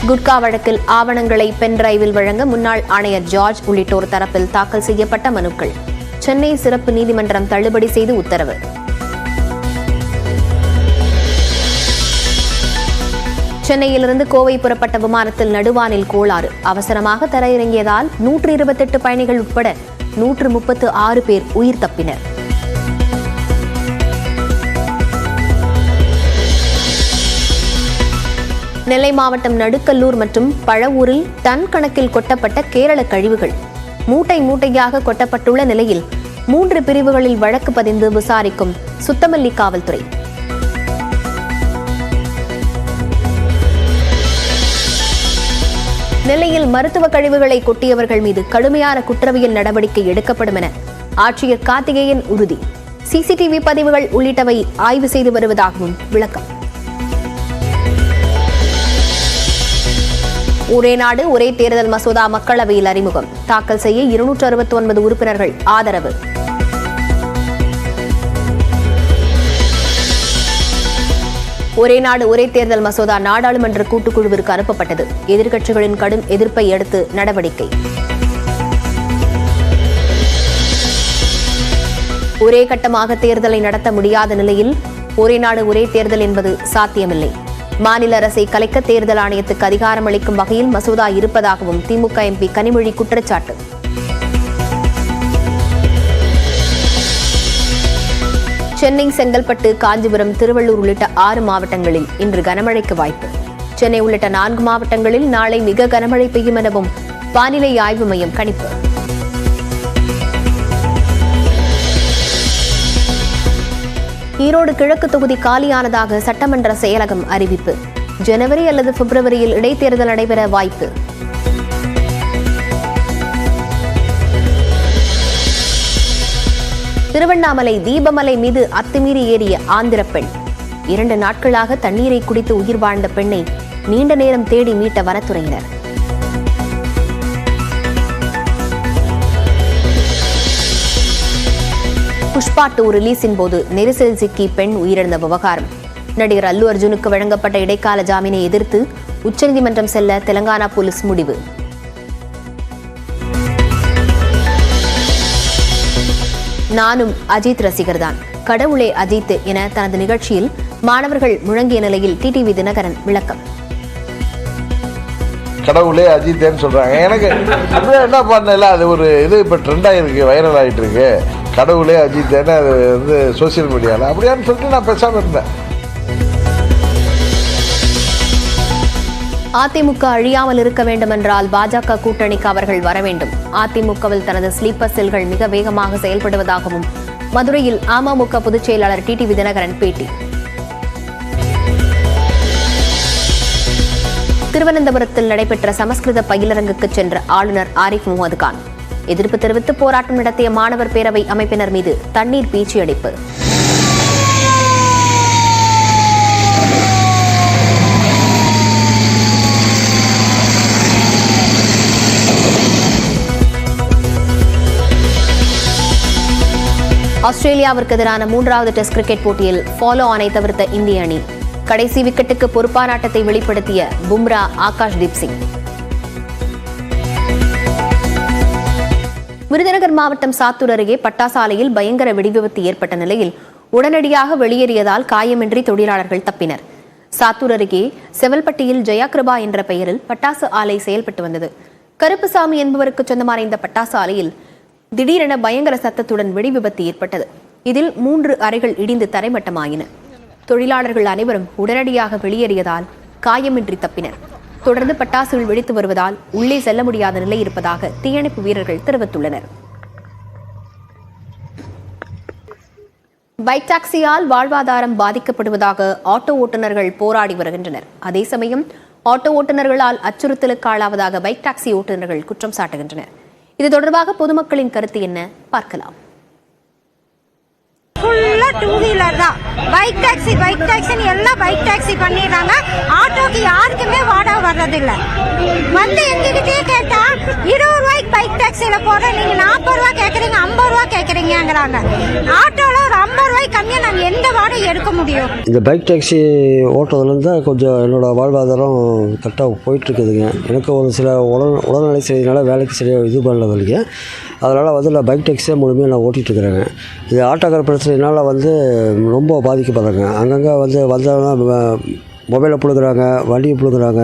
குட்கா வழக்கில் ஆவணங்களை பென் டிரைவில் வழங்க முன்னாள் ஆணையர் ஜார்ஜ் உள்ளிட்டோர் தரப்பில் தாக்கல் செய்யப்பட்ட மனுக்கள் சென்னை சிறப்பு நீதிமன்றம் தள்ளுபடி செய்து உத்தரவு. சென்னையிலிருந்து கோவை புறப்பட்ட விமானத்தில் நடுவானில் கோளாறு, அவசரமாக தரையிறங்கியதால் 128 பயணிகள் உட்பட 136 பேர் உயிர் தப்பினர். நெல்லை மாவட்டம் நடுக்கல்லூர் மற்றும் பழவூரில் டன் கணக்கில் கொட்டப்பட்ட கேரள கழிவுகள் மூட்டை மூட்டையாக கொட்டப்பட்டுள்ள நிலையில் 3 பிரிவுகளில் வழக்கு பதிந்து விசாரிக்கும் சுத்தமல்லி காவல்துறை. நெல்லையில் மருத்துவ கழிவுகளை கொட்டியவர்கள் மீது கடுமையான குற்றவியல் நடவடிக்கை எடுக்கப்படும் என ஆட்சியர் கார்த்திகேயன் உறுதி. சிசிடிவி பதிவுகள் உள்ளிட்டவை ஆய்வு செய்து வருவதாகவும் விளக்கம். ஒரே நாடு ஒரே தேர்தல் மசோதா மக்களவையில் அறிமுகம், தாக்கல் செய்ய 269 உறுப்பினர்கள் ஆதரவு. ஒரே நாடு ஒரே தேர்தல் மசோதா நாடாளுமன்ற கூட்டுக்குழுவிற்கு அனுப்பப்பட்டது. எதிர்க்கட்சிகளின் கடும் எதிர்ப்பை அடுத்து நடவடிக்கை. ஒரே கட்டமாக தேர்தலை நடத்த முடியாத நிலையில் ஒரே நாடு ஒரே தேர்தல் என்பது சாத்தியமில்லை. மாநில அரசை கலைக்க தேர்தல் ஆணையத்துக்கு அதிகாரம் அளிக்கும் வகையில் மசோதா இருப்பதாகவும் திமுக எம்பி கனிமொழி குற்றச்சாட்டு. சென்னை, செங்கல்பட்டு, காஞ்சிபுரம், திருவள்ளூர் உள்ளிட்ட 6 மாவட்டங்களில் இன்று கனமழைக்கு வாய்ப்பு. சென்னை உள்ளிட்ட 4 மாவட்டங்களில் நாளை மிக கனமழை பெய்யும் எனவும் வானிலை ஆய்வு மையம் கணிப்பு. ஈரோடு கிழக்கு தொகுதி காலியானதாக சட்டமன்ற செயலகம் அறிவிப்பு. ஜனவரி அல்லது பிப்ரவரியில் இடைத்தேர்தல் நடைபெற வாய்ப்பு. திருவண்ணாமலை தீபமலை மீது அத்துமீறி ஏறிய ஆந்திர பெண். 2 நாட்களாக தண்ணீரை குடித்து உயிர் வாழ்ந்த பெண்ணை நீண்ட நேரம் தேடி மீட்ட வனத்துறையினர். புஷ்பா 2 ரிலீஸின் போது நெரிசலில் சிக்கி பெண் உயிரிழந்த விவகாரம். நடிகர் அல்லு அர்ஜுனுக்கு வழங்கப்பட்ட இடைக்கால ஜாமீனை எதிர்த்து உச்சநீதிமன்றம் செல்ல தெலங்கானா போலீஸ் முடிவு. நானும் அஜித் ரசிகர்தான், கடவுளே அஜித் என தனது நிகழ்ச்சியில் மாணவர்கள் முழங்கிய நிலையில் டிடிவி தினகரன் விளக்கம். கடவுளே அஜித்ன்னு சொல்றாங்க. எனக்கு அப்படியே என்ன பண்ணல, அது ஒரு இது இப்போ ட்ரெண்ட் ஆகிருக்கு, வைரல் ஆகிட்டு இருக்கு. கடவுளே அஜித்ன்னு அது வந்து சோசியல் மீடியாவில் அப்படியான்னு சொல்லிட்டு நான் பேசாமல் இருந்தேன். அதிமுக அழியாமல் இருக்க வேண்டும் என்றால் பாஜக கூட்டணிக்கு அவர்கள் வர வேண்டும். அதிமுகவில் தனது ஸ்லீப்பர் செல்கள் மிக வேகமாக செயல்படுவதாகவும் மதுரையில் அமமுக பொதுச் செயலாளர் டிடிவி தினகரன் பேட்டி. திருவனந்தபுரத்தில் நடைபெற்ற சமஸ்கிருத பயிலரங்குக்கு சென்ற ஆளுநர் ஆரிஃப் முகமது கான் எதிர்ப்பு தெரிவித்து போராட்டம் நடத்திய மாணவர் பேரவை அமைப்பினர் மீது தண்ணீர் பீச்சி அடிப்பு. ஆஸ்திரேலியாவிற்கு எதிரான 3வது டெஸ்ட் கிரிக்கெட் போட்டியில் ஃபாலோ ஆனை தவிர்த்த இந்திய அணி. கடைசி விக்கெட்டுக்கு பொறுப்பான ஆட்டத்தை வெளிப்படுத்திய பும்ரா, ஆகாஷ்தீப் சிங். விருதுநகர் மாவட்டம் சாத்தூர் அருகே பட்டாசாலையில் பயங்கர வெடிவிபத்து ஏற்பட்ட நிலையில் உடனடியாக வெளியேறியதால் காயமின்றி தொழிலாளர்கள் தப்பினர். சாத்தூர் அருகே செவல்பட்டியில் ஜெயாகிருபா என்ற பெயரில் பட்டாசு ஆலை செயல்பட்டு வந்தது. கருப்புசாமி என்பவருக்கு சொந்தமான இந்த பட்டாசு ஆலையில் திடீரென பயங்கர சத்தத்துடன் வெடி விபத்து ஏற்பட்டது. இதில் 3 அறைகள் இடிந்து தரைமட்டமாயின. தொழிலாளர்கள் அனைவரும் உடனடியாக வெளியேறியதால் காயமின்றி தப்பினர். தொடர்ந்து பட்டாசுகள் வெடித்து வருவதால் உள்ளே செல்ல முடியாத நிலை இருப்பதாக தீயணைப்பு வீரர்கள் தெரிவித்துள்ளனர். பைக் டாக்ஸியால் வாழ்வாதாரம் பாதிக்கப்படுவதாக ஆட்டோ ஓட்டுநர்கள் போராடி வருகின்றனர். அதே சமயம் ஆட்டோ ஓட்டுநர்களால் அச்சுறுத்தலுக்கு ஆளாவதாக பைக் டாக்ஸி ஓட்டுநர்கள் குற்றம் சாட்டுகின்றனர். இது தொடர்பாக பொதுமக்களின் கருத்து என்ன பார்க்கலாம். ஃபுல்லா 2 வீலர் தான், பைக் டாக்ஸி எல்லாம் பைக் டாக்ஸி பண்ணிடுறாங்க. ஆட்டோக்கு யாருக்குமே வாடகை யாரும் வர்றதில்லை. வந்து எங்ககிட்டயே கேட்டா 20 ரூபாய்க்கு பைக் டாக்ஸியில் போட நீங்க 40 ரூபா கேட்குறீங்க, 50 ரூபா கேட்குறீங்கிறாங்க. ஆட்டோவில் ஒரு 50 ரூபாய்க்கு கம்மியாக நாங்கள் எந்த வாடகை எடுக்க முடியும்? இந்த பைக் டாக்ஸி ஓட்டுறதுலேருந்து கொஞ்சம் என்னோடய வாழ்வாதாரம் கரெக்டாக போயிட்டுருக்குதுங்க. எனக்கு ஒரு சில உடல்நிலை செய்யறதுனால வேலைக்கு சரியாக இது பண்ணது இல்லைங்க. அதனால் வந்து நான் பைக் டாக்ஸியே முழுமையாக நான் ஓட்டிகிட்ருக்குறேங்க. இது ஆட்டோக்கார பிரச்சனைனால வந்து ரொம்ப பாதிக்கப்படுறேங்க. அங்கங்கே வந்தவங்கன்னா மொபைலை பிடுங்குறாங்க, வண்டியை பிடுங்குறாங்க.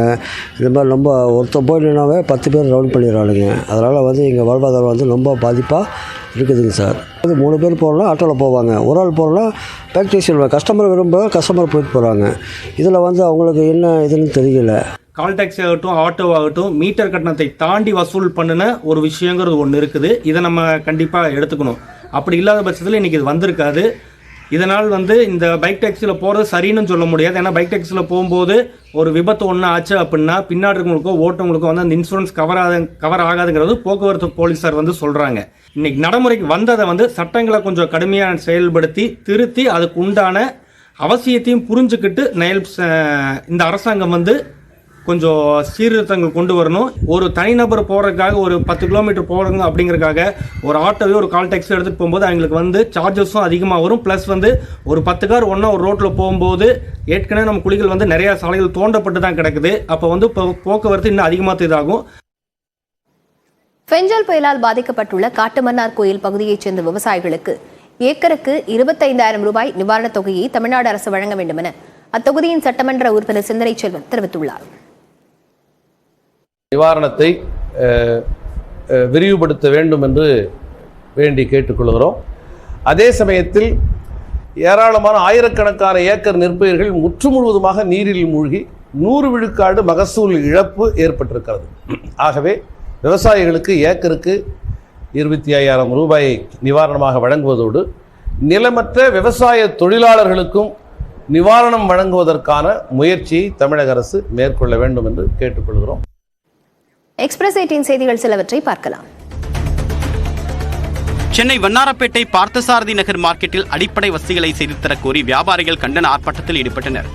இந்த மாதிரி ரொம்ப ஒருத்தர் போயிட்டுனாவே 10 பேர் ரவுண்ட் பண்ணிடுறானுங்க. அதனால் வந்து எங்கள் வாழ்வாதாரம் வந்து ரொம்ப பாதிப்பாக இருக்குதுங்க சார். அது 3 பேர் போகிறோன்னா ஆட்டோவில் போவாங்க, ஒரு ஆள் போகிறோன்னா பைக் டாக்ஸியில் கஸ்டமர் கஸ்டமர் போயிட்டு போகிறாங்க. இதில் வந்து அவங்களுக்கு என்ன இதுன்னு தெரியல. கால் டாக்ஸி ஆகட்டும், ஆட்டோ ஆகட்டும், மீட்டர் கட்டணத்தை தாண்டி வசூல் பண்ணின ஒரு விஷயங்கிறது ஒன்று இருக்குது. இதை நம்ம கண்டிப்பாக எடுத்துக்கணும். அப்படி இல்லாத பட்சத்தில் இன்றைக்கி இது வந்திருக்காது. இதனால் வந்து இந்த பைக் டாக்ஸியில் போகிறது சரின்னு சொல்ல முடியாது. ஏன்னா பைக் டாக்ஸியில் போகும்போது ஒரு விபத்து ஒன்று ஆச்சு அப்படின்னா பின்னாடி இருக்கவங்களுக்கோ ஓட்டவங்களுக்கோ வந்து அந்த இன்சூரன்ஸ் கவர் ஆகாதுங்கிறது போக்குவரத்து போலீஸார் வந்து சொல்கிறாங்க. இன்றைக்கி நடைமுறைக்கு வந்ததை வந்து சட்டங்களை கொஞ்சம் கடுமையாக செயல்படுத்தி திருத்தி அதுக்கு உண்டான அவசியத்தையும் புரிஞ்சுக்கிட்டு இந்த அரசாங்கம் வந்து கொஞ்சம் சீர்திருத்தங்கள் கொண்டு வரணும். ஒரு தனிநபர் போகிறதுக்காக ஒரு 10 கிலோமீட்டர் போகிறங்க அப்படிங்கிறதுக்காக ஒரு ஆட்டோவே ஒரு கால் டாக்ஸி எடுத்துகிட்டு போகும்போது அவங்களுக்கு வந்து சார்ஜஸும் அதிகமாக வரும். ப்ளஸ் வந்து ஒரு 10 கார் ஒன்றா ஒரு ரோட்டில் போகும்போது ஏற்கனவே நம்ம குழிகள் வந்து நிறையா சாலைகள் தோண்டப்பட்டு தான் கிடக்குது. அப்போ வந்து போக்குவரத்து இன்னும் அதிகமாக இதாகும். பெஞ்சல் புயலால் பாதிக்கப்பட்டுள்ள காட்டுமன்னார் கோயில் பகுதியைச் சேர்ந்த விவசாயிகளுக்கு ஏக்கருக்கு 25,000 ரூபாய் நிவாரணத் தொகையை தமிழ்நாடு அரசு வழங்க வேண்டும் என அத்தொகுதியின் சட்டமன்ற உறுப்பினர் சிந்தனை செல்வன் தெரிவித்துள்ளார். நிவாரணத்தை விரிவுபடுத்த வேண்டும் என்று வேண்டி கேட்டுக்கொள்கிறோம். அதே சமயத்தில் ஏராளமான ஆயிரக்கணக்கான ஏக்கர் நெற்பயிர்கள் முற்றுமுழுவதுமாக நீரில் மூழ்கி 100 விழுக்காடு மகசூல் இழப்பு ஏற்பட்டிருக்கிறது. ஆகவே விவசாயிகளுக்கு ஏக்கருக்கு 25,000 ரூபாயை நிவாரணமாக வழங்குவதோடு நிலமற்ற விவசாய தொழிலாளர்களுக்கும் நிவாரணம் வழங்குவதற்கான முயற்சியை தமிழக அரசு மேற்கொள்ள வேண்டும் என்று கேட்டுக்கொள்கிறோம். எக்ஸ்பிரஸ் 18 செய்திகள் சிலவற்றை பார்க்கலாம். சென்னை வண்ணாரப்பேட்டை பார்த்தசாரதி நகர் மார்க்கெட்டில் அடிப்படை வசதிகளை செய்து தரக் கோரி வியாபாரிகள் கண்டன ஆர்ப்பாட்டத்தில் ஈடுபட்டனர்.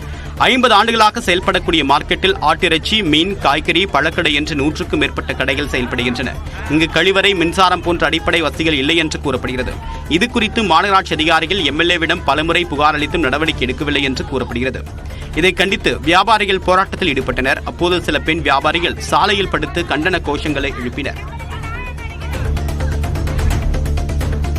50 ஆண்டுகளாக செயல்படக்கூடிய மார்க்கெட்டில் ஆட்டிறைச்சி, மீன், காய்கறி, பழக்கடை என்று 100க்கும் மேற்பட்ட கடைகள் செயல்படுகின்றன. இங்கு கழிவறை, மின்சாரம் போன்ற அடிப்படை வசதிகள் இல்லை என்று கூறப்படுகிறது. இது குறித்து மாநகராட்சி அதிகாரிகள் எம்எல்ஏவிடம் பலமுறை புகார் அளித்தும் நடவடிக்கை எடுக்கவில்லை என்று கூறப்படுகிறது. இதை கண்டித்து வியாபாரிகள் போராட்டத்தில் ஈடுபட்டனர். அப்போது சில பெண் வியாபாரிகள் சாலையில் படுத்து கண்டன கோஷங்களை எழுப்பினர்.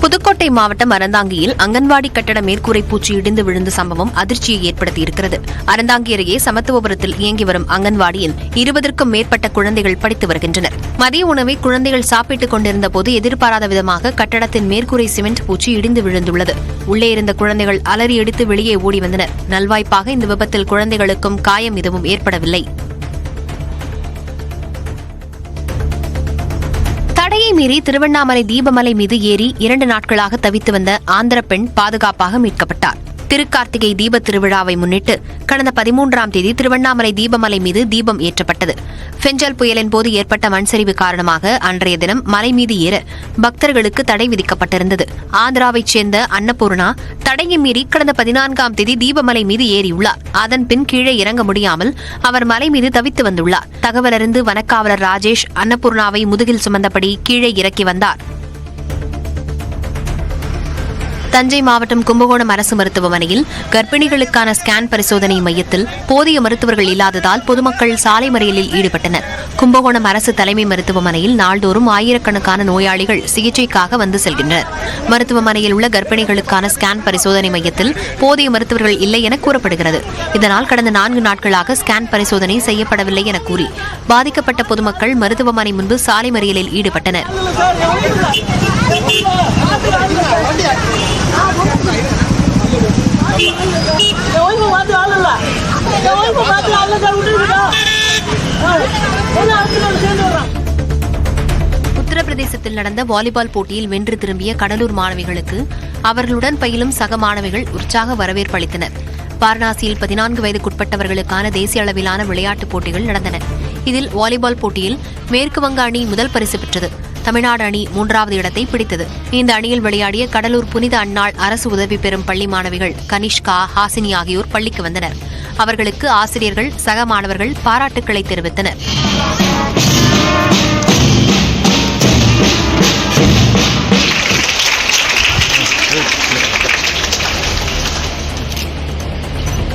புதுக்கோட்டை மாவட்டம் அறந்தாங்கியில் அங்கன்வாடி கட்டட மேற்கூரை பூச்சி இடிந்து விழுந்த சம்பவம் அதிர்ச்சியை ஏற்படுத்தியிருக்கிறது. அறந்தாங்கி அருகே சமத்துவபுரத்தில் இயங்கி வரும் அங்கன்வாடியில் 20க்கும் மேற்பட்ட குழந்தைகள் படித்து வருகின்றனர். மதிய உணவை குழந்தைகள் சாப்பிட்டுக் கொண்டிருந்த போது எதிர்பாராத விதமாக கட்டடத்தின் மேற்கூரை சிமெண்ட் பூச்சி இடிந்து விழுந்துள்ளது. உள்ளே இருந்த குழந்தைகள் அலறி அடித்து வெளியே ஓடி வந்தனர். நல்வாய்ப்பாக இந்த விபத்தில் குழந்தைகளுக்கும் காயம் எதுவும் ஏற்படவில்லை. தடையை மீறி திருவண்ணாமலை தீபமலை மீது ஏறி 2 நாட்களாக தவித்து வந்த ஆந்திர பெண் பாதுகாப்பாக மீட்கப்பட்டார். திருக்கார்த்திகை தீப திருவிழாவை முன்னிட்டு கடந்த 13ஆம் தேதி திருவண்ணாமலை தீபமலை மீது தீபம் ஏற்றப்பட்டது. பெஞ்சல் புயலின் போது ஏற்பட்ட மண்சரிவு காரணமாக அன்றைய தினம் மலை மீது ஏற பக்தர்களுக்கு தடை விதிக்கப்பட்டிருந்தது. ஆந்திராவைச் சேர்ந்த அன்னபூர்ணா தடையை மீறி கடந்த 14ஆம் தேதி தீபமலை மீது ஏறியுள்ளார். அதன் பின் கீழே இறங்க முடியாமல் அவர் மலை மீது தவித்து வந்துள்ளார். தகவல் அறிந்து வனக்காவலர் ராஜேஷ் அன்னபூர்ணாவை முதுகில் சுமந்தபடி கீழே இறக்கி வந்தார். தஞ்சை மாவட்டம் கும்பகோணம் அரசு மருத்துவமனையில் கர்ப்பிணிகளுக்கான ஸ்கேன் பரிசோதனை மையத்தில் போதிய மருத்துவர்கள் இல்லாததால் பொதுமக்கள் சாலை மறியலில் ஈடுபட்டனர். கும்பகோணம் அரசு தலைமை மருத்துவமனையில் நாள்தோறும் ஆயிரக்கணக்கான நோயாளிகள் சிகிச்சைக்காக வந்து செல்கின்றனர். மருத்துவமனையில் உள்ள கர்ப்பிணிகளுக்கான ஸ்கேன் பரிசோதனை மையத்தில் போதிய மருத்துவர்கள் இல்லை என கூறப்படுகிறது. இதனால் கடந்த 4 நாட்களாக ஸ்கேன் பரிசோதனை செய்யப்படவில்லை என கூறி பாதிக்கப்பட்ட பொதுமக்கள் மருத்துவமனை முன்பு சாலை மறியலில் ஈடுபட்டனர். உத்தரப்பிரதேசத்தில் நடந்த வாலிபால் போட்டியில் வென்று திரும்பிய கடலூர் மாணவிகளுக்கு அவர்களுடன் பயிலும் சக மாணவிகள் உற்சாக வரவேற்பு அளித்தனர். வாரணாசியில் 14 வயதுக்குட்பட்டவர்களுக்கான தேசிய அளவிலான விளையாட்டுப் போட்டிகள் நடந்தன. இதில் வாலிபால் போட்டியில் மேற்கு வங்க அணி முதல் பரிசு பெற்றது. தமிழ்நாடு அணி 3வது இடத்தை பிடித்தது. இந்த அணியில் விளையாடிய கடலூர் புனித அன்னாள் அரசு உதவி பெறும் பள்ளி மாணவிகள் கனிஷ்கா, ஹாசினி ஆகியோர் பள்ளிக்கு வந்தனர். அவர்களுக்கு ஆசிரியர்கள், சக மாணவர்கள் பாராட்டுக்களை தெரிவித்தனர்.